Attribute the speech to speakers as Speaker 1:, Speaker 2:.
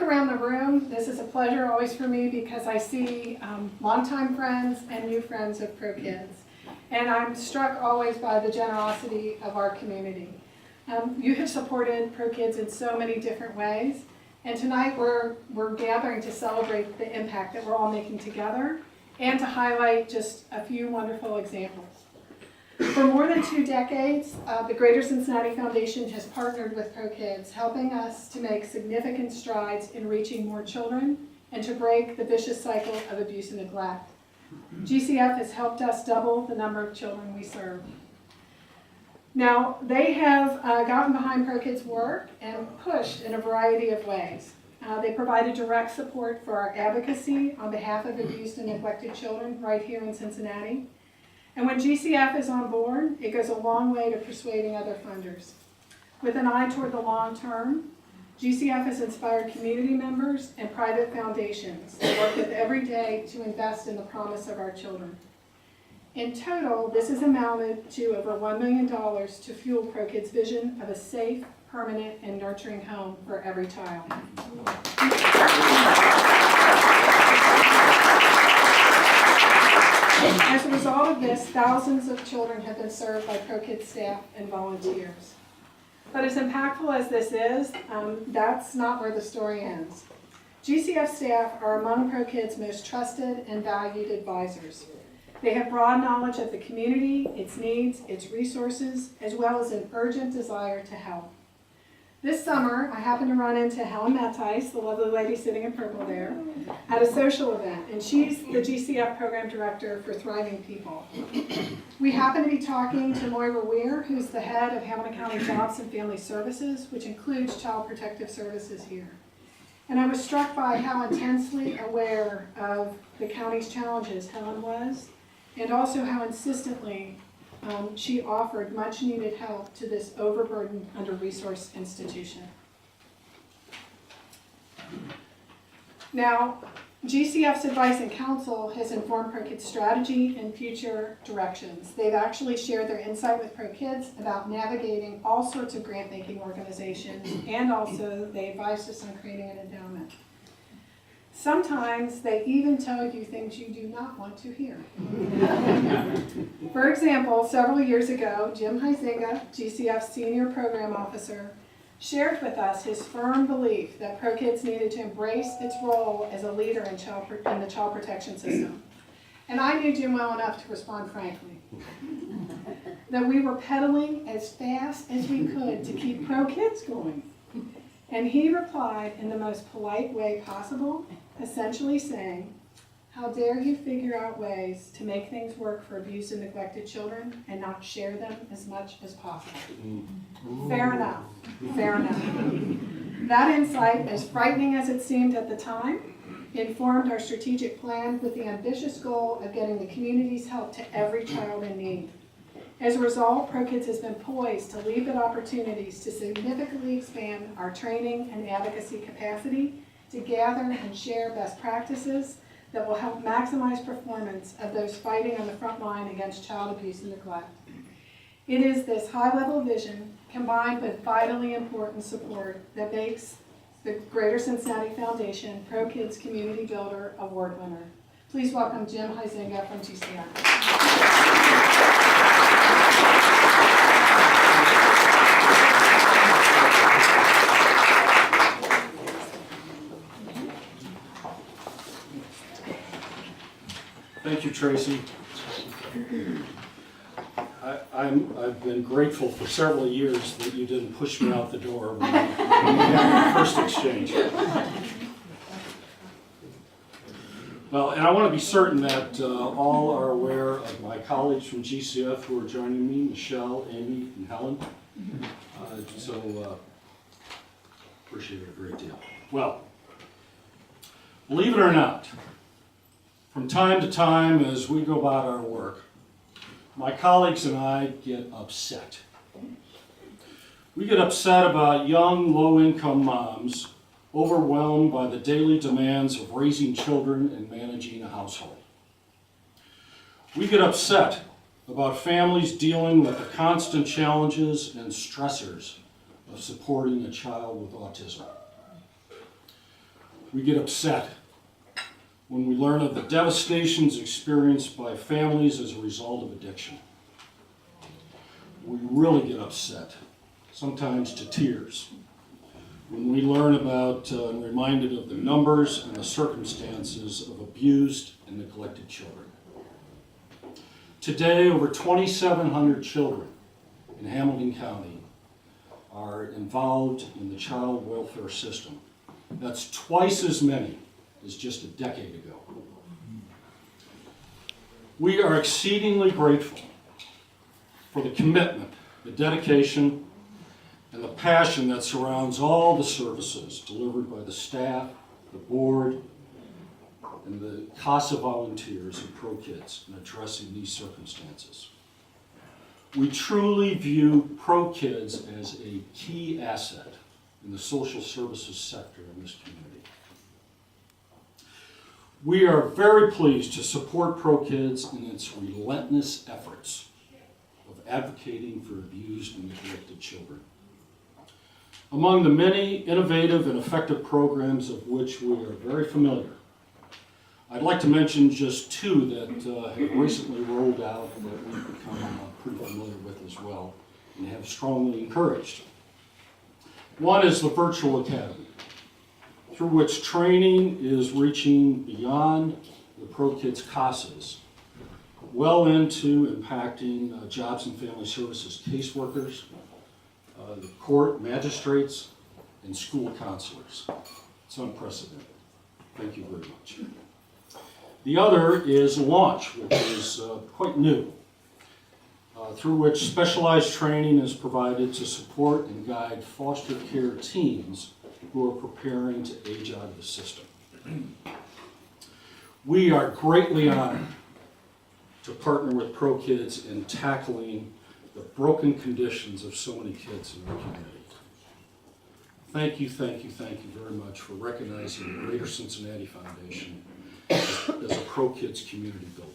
Speaker 1: around the room, this is a pleasure always for me because I see longtime friends and new friends of ProKids. And I'm struck always by the generosity of our community. You have supported ProKids in so many different ways. And tonight we're gathering to celebrate the impact that we're all making together and to highlight just a few wonderful examples. For more than 2 decades, the Greater Cincinnati Foundation has partnered with ProKids, helping us to make significant strides in reaching more children and to break the vicious cycle of abuse and neglect. GCF has helped us double the number of children we serve. Now, they have gotten behind ProKids' work and pushed in a variety of ways. They provided direct support for our advocacy on behalf of abused and neglected children right here in Cincinnati. And when GCF is on board, it goes a long way to persuading other funders. With an eye toward the long term, GCF has inspired community members and private foundations to work with every day to invest in the promise of our children. In total, this has amounted to over $1 million to fuel ProKids' vision of a safe, permanent, and nurturing home for every child. As a result of this, thousands of children have been served by ProKids staff and volunteers. But as impactful as this is, that's not where the story ends. GCF staff are among ProKids' most trusted and valued advisors. They have broad knowledge of the community, its needs, its resources, as well as an urgent desire to help. This summer, I happened to run into Helen Mattice, the lovely lady sitting in purple there, at a social event, and she's the GCF program director for Thriving People. We happened to be talking to Moira Weir, who's the head of Hamilton County Jobs and Family Services, which includes Child Protective Services here. And I was struck by how intensely aware of the county's challenges Helen was, and also how insistently she offered much needed help to this overburdened, under-resourced institution. Now, GCF's advice and counsel has informed ProKids' strategy and future directions. They've actually shared their insight with ProKids about navigating all sorts of grant-making organizations, and also they advised us on creating an endowment. Sometimes they even tell you things you do not want to hear. For example, several years ago, Jim Huizinga, GCF's senior program officer, shared with us his firm belief that ProKids needed to embrace its role as a leader in the child protection system. And I knew Jim well enough to respond frankly. That we were pedaling as fast as we could to keep ProKids going. And he replied in the most polite way possible, essentially saying, "How dare you figure out ways to make things work for abused and neglected children and not share them as much as possible." Fair enough, fair enough. That insight, as frightening as it seemed at the time, informed our strategic plan with the ambitious goal of getting the community's help to every child in need. As a result, ProKids has been poised to leap at opportunities to significantly expand our training and advocacy capacity, to gather and share best practices that will help maximize performance of those fighting on the front line against child abuse and neglect. It is this high-level vision, combined with vitally important support, that makes the Greater Cincinnati Foundation ProKids Community Builder Award winner. Please welcome Jim Huizinga from GCF.
Speaker 2: Thank you, Tracy. I've been grateful for several years that you didn't push me out the door when we had our first exchange. Well, and I want to be certain that all are aware of my colleagues from GCF who are joining me, Michelle, Amy, and Helen. Appreciate it a great deal. Well, believe it or not, from time to time as we go about our work, my colleagues and I get upset. We get upset about young, low-income moms overwhelmed by the daily demands of raising children and managing a household. We get upset about families dealing with the constant challenges and stressors of supporting a child with autism. We get upset when we learn of the devastations experienced by families as a result of addiction. We really get upset, sometimes to tears, when we learn about and reminded of the numbers and the circumstances of abused and neglected children. Today, over 2,700 children in Hamilton County are involved in the child welfare system. That's twice as many as just a decade ago. We are exceedingly grateful for the commitment, the dedication, and the passion that surrounds all the services delivered by the staff, the board, and the CASA volunteers at ProKids in addressing these circumstances. We truly view ProKids as a key asset in the social services sector in this community. We are very pleased to support ProKids in its relentless efforts of advocating for abused and neglected children. Among the many innovative and effective programs of which we are very familiar, I'd like to mention just two that have recently rolled out that we've become pretty familiar with as well and have strongly encouraged. One is the Virtual Academy, through which training is reaching beyond the ProKids CASAs, well into impacting jobs and family services caseworkers, the court magistrates, and school counselors. It's unprecedented. Thank you very much. The other is Launch, which is quite new, through which specialized training is provided to support and guide foster care teams who are preparing to age out of the system. We are greatly honored to partner with ProKids in tackling the broken conditions of so many kids in our community. Thank you very much for recognizing the Greater Cincinnati Foundation as a ProKids community builder.